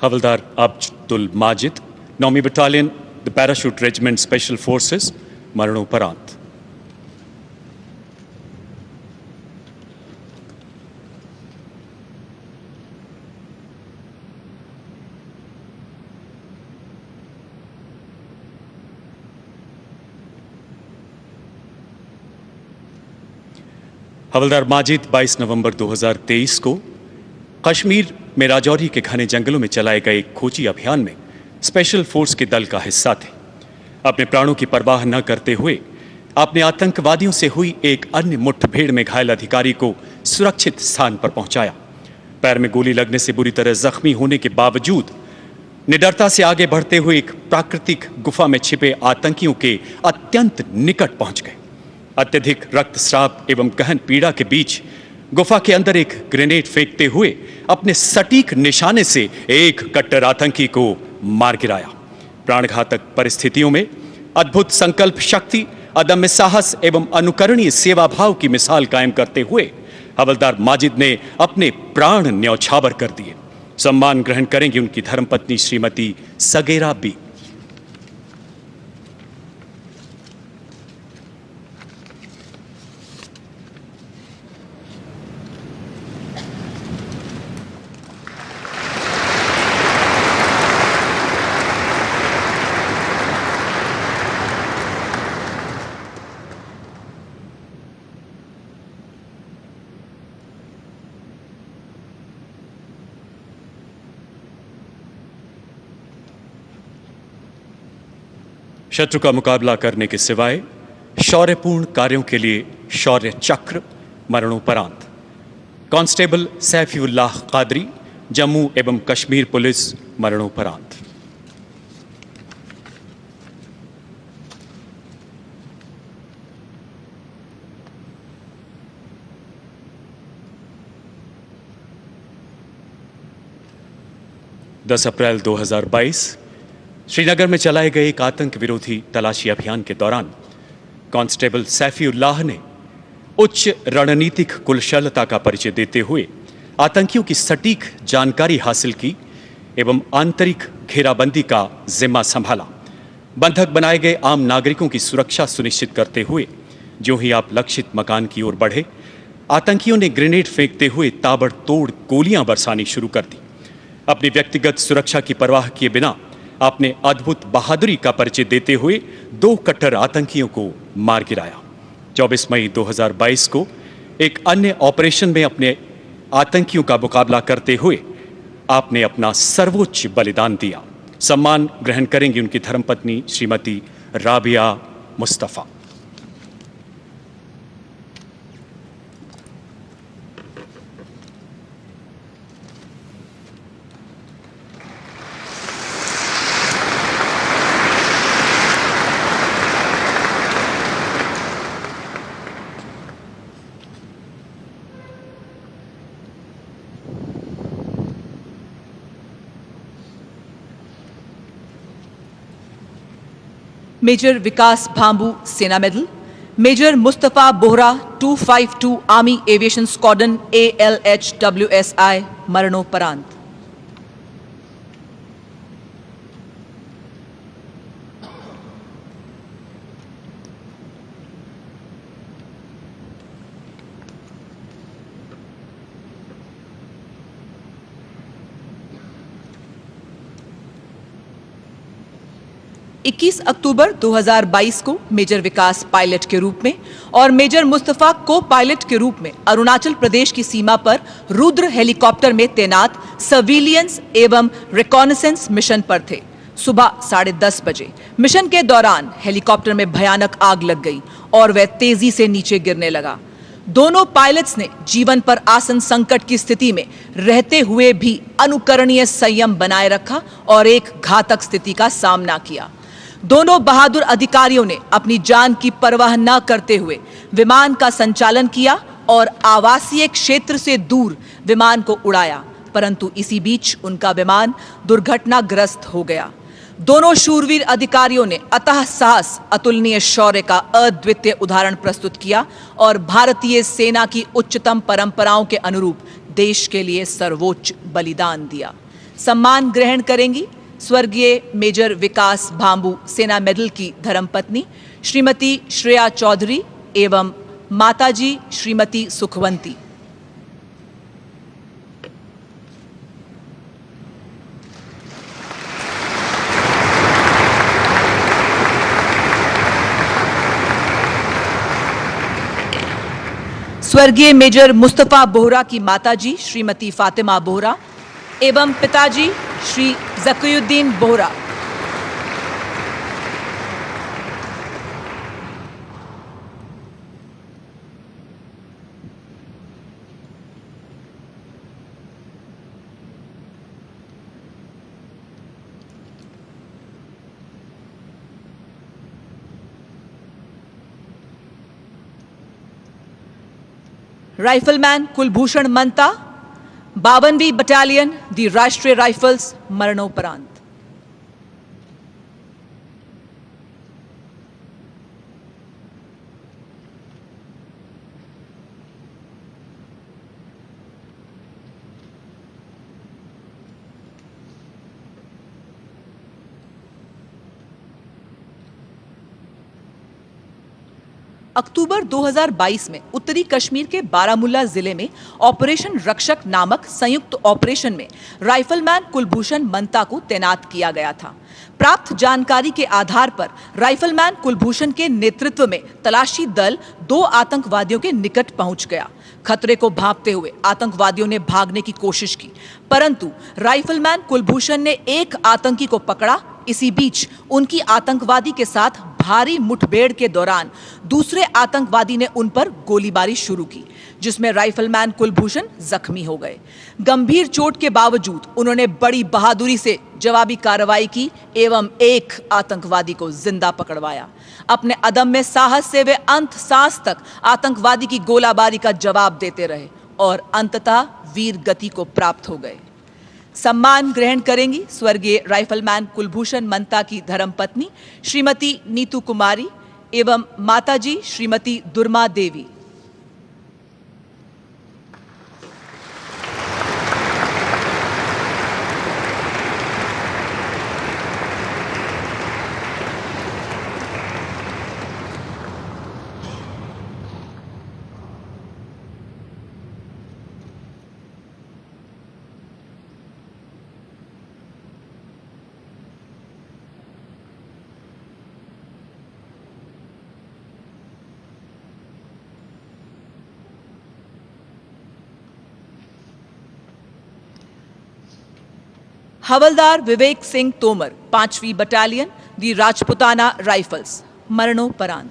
हवलदार अब्दुल माजिद, नौमी battalion, the parachute regiment special forces, मरणोपरांत। हवलदार माजिद 22 नवंबर 2023 को कश्मीर में राजौरी के घने जंगलों में चलाए गए एक खोजी अभियान में स्पेशल फोर्स के दल का हिस्सा थे। अपने प्राणों की परवाह न करते हुए आपने आतंकवादियों से हुई एक अन्य मुठभेड़ में घायल अधिकारी को सुरक्षित स्थान पर पहुंचाया। पैर में गोली लगने से बुरी तरह जख्मी होने के बावजूद निडरता से आगे बढ़ते हुए एक प्राकृतिक गुफा में छिपे आतंकियों के अत्यंत निकट पहुंच गए। अत्यधिक रक्तस्राव एवं गहन पीड़ा के बीच गुफा के अंदर एक ग्रेनेड फेंकते हुए अपने सटीक निशाने से एक कट्टर आतंकी को मार गिराया। प्राणघातक परिस्थितियों में अद्भुत संकल्प शक्ति, अदम्य साहस एवं अनुकरणीय सेवा भाव की मिसाल कायम करते हुए हवलदार माजिद ने अपने प्राण न्यौछावर कर दिए। सम्मान ग्रहण करेंगे उनकी धर्मपत्नी श्रीमती सगेरा बी। शत्रु का मुकाबला करने के सिवाय शौर्यपूर्ण कार्यों के लिए शौर्य चक्र, मरणोपरांत। कांस्टेबल सैफुल्लाह कादरी, जम्मू एवं कश्मीर पुलिस, मरणोपरांत। अप्रैल 2022 श्रीनगर में चलाए गए एक आतंक विरोधी तलाशी अभियान के दौरान कांस्टेबल सैफुल्लाह ने उच्च रणनीतिक कुशलता का परिचय देते हुए आतंकियों की सटीक जानकारी हासिल की एवं आंतरिक घेराबंदी का जिम्मा संभाला। बंधक बनाए गए आम नागरिकों की सुरक्षा सुनिश्चित करते हुए जो ही आप लक्षित मकान की ओर बढ़े, आतंकियों ने ग्रेनेड फेंकते हुए ताबड़तोड़ गोलियां बरसानी शुरू कर दी। अपनी व्यक्तिगत सुरक्षा की परवाह किए बिना आपने अद्भुत बहादुरी का परिचय देते हुए 2 कट्टर आतंकियों को मार गिराया। 24 मई 2022 को एक अन्य ऑपरेशन में अपने आतंकियों का मुकाबला करते हुए आपने अपना सर्वोच्च बलिदान दिया। सम्मान ग्रहण करेंगी उनकी धर्मपत्नी Shrimati Rabia Mustafa. Major Vikas Bhambu, Sena medal. Major Mustafa Bohra, 252 army aviation squadron, ALHWSI, मरणोपरांत। इक्कीस अक्टूबर 2022 को मेजर विकास पायलट के रूप में और मेजर मुस्तफा को पायलट के रूप में अरुणाचल प्रदेश की सीमा पर रुद्र हेलीकॉप्टर में तैनात सर्विलियंस एवं रिकॉनेसेंस मिशन पर थे। सुबह 10:30 बजे मिशन के दौरान हेलीकॉप्टर में भयानक आग लग गई और वह तेजी से नीचे गिरने लगा। दोनों पायलट्स ने जीवन पर आसन संकट की स्थिति में रहते हुए भी अनुकरणीय संयम बनाए रखा और एक घातक स्थिति का सामना किया। दोनों बहादुर अधिकारियों ने अपनी जान की परवाह न करते हुए विमान का संचालन किया और आवासीय क्षेत्र से दूर विमान को उड़ाया, परंतु इसी बीच उनका विमान दुर्घटनाग्रस्त हो गया। दोनों शूरवीर अधिकारियों ने अतः साहस, अतुलनीय शौर्य का अद्वितीय उदाहरण प्रस्तुत किया और भारतीय सेना की उच्चतम परंपराओं के अनुरूप देश के लिए सर्वोच्च बलिदान दिया। सम्मान ग्रहण करेंगी स्वर्गीय मेजर विकास भांबू सेना मेडल की धर्मपत्नी श्रीमती श्रेया चौधरी एवं माताजी श्रीमती सुखवंती। स्वर्गीय मेजर मुस्तफा बोहरा की माताजी श्रीमती फातिमा बोहरा एवं पिताजी श्री जकीउद्दीन बोहरा। राइफलमैन कुलभूषण मंता 52वीं बटालियन दी राष्ट्रीय राइफल्स मरणोपरांत। अक्टूबर 2022 में उत्तरी कश्मीर के बारामुल्ला जिले में ऑपरेशन रक्षक नामक संयुक्त ऑपरेशन में राइफलमैन कुलभूषण मंता को तैनात किया गया था। प्राप्त जानकारी के आधार पर राइफलमैन कुलभूषण के नेतृत्व में तलाशी दल 2 आतंकवादियों के निकट पहुंच गया। खतरे को भांपते हुए आतंकवादियों ने भागने की कोशिश की, परंतु राइफलमैन कुलभूषण ने एक आतंकी को पकड़ा। इसी बीच उनकी आतंकवादी के साथ भारी मुठभेड़ के दौरान दूसरे आतंकवादी ने उन पर गोलीबारी शुरू की, जिसमें राइफलमैन कुलभूषण जख्मी हो गए। गंभीर चोट के बावजूद उन्होंने बड़ी बहादुरी से जवाबी कार्रवाई की एवं एक आतंकवादी को जिंदा पकड़वाया। अपने अदम्य साहस से वे अंत सांस तक आतंकवादी की गोलाबारी का जवाब देते रहे और अंततः वीर गति को प्राप्त हो गए। सम्मान ग्रहण करेंगी स्वर्गीय राइफलमैन कुलभूषण मंता की धर्मपत्नी श्रीमती नीतू कुमारी एवं माताजी श्रीमती दुर्मा देवी। हवलदार विवेक सिंह तोमर 5वीं बटालियन दी राजपुताना राइफल्स मरणोपरांत।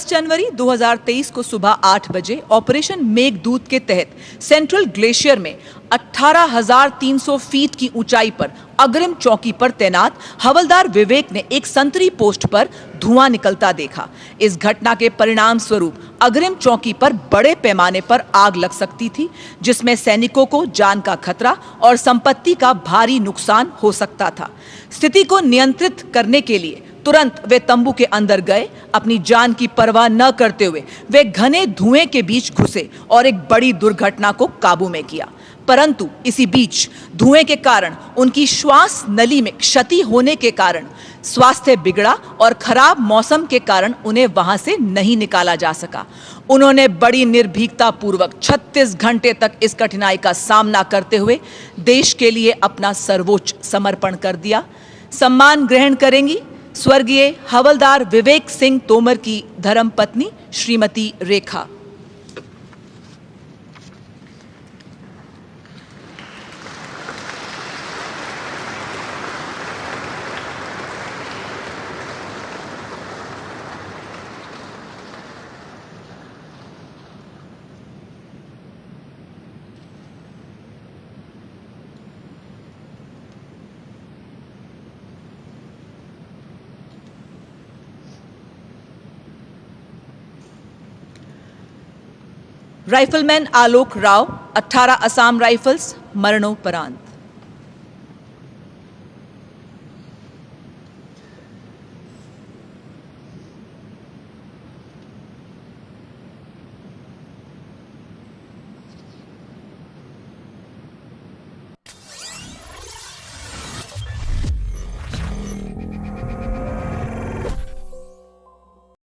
जनवरी 2023 को सुबह 8 बजे ऑपरेशन मेघदूत के तहत सेंट्रल ग्लेशियर में 18,300 फीट की ऊंचाई पर अग्रिम चौकी पर तैनात हवलदार विवेक ने एक संतरी पोस्ट पर धुआं निकलता देखा। इस घटना के परिणाम स्वरूप अग्रिम चौकी पर बड़े पैमाने पर आग लग सकती थी, जिसमें सैनिकों को जान का खतरा और संपत्ति का भारी नुकसान हो सकता था। स्थिति को नियंत्रित करने के लिए तुरंत वे तंबू के अंदर गए। अपनी जान की परवाह न करते हुए वे घने धुएं के बीच घुसे और एक बड़ी दुर्घटना को काबू में किया, परंतु इसी बीच धुएं के कारण उनकी श्वास नली में क्षति होने के कारण स्वास्थ्य बिगड़ा और खराब मौसम के कारण उन्हें वहां से नहीं निकाला जा सका। उन्होंने बड़ी निर्भीकता पूर्वक 36 घंटे तक इस कठिनाई का सामना करते हुए देश के लिए अपना सर्वोच्च समर्पण कर दिया। सम्मान ग्रहण करेंगी स्वर्गीय हवलदार विवेक सिंह तोमर की धर्मपत्नी श्रीमती रेखा। राइफलमैन आलोक राव 18 असम राइफल्स मरणोपरांत।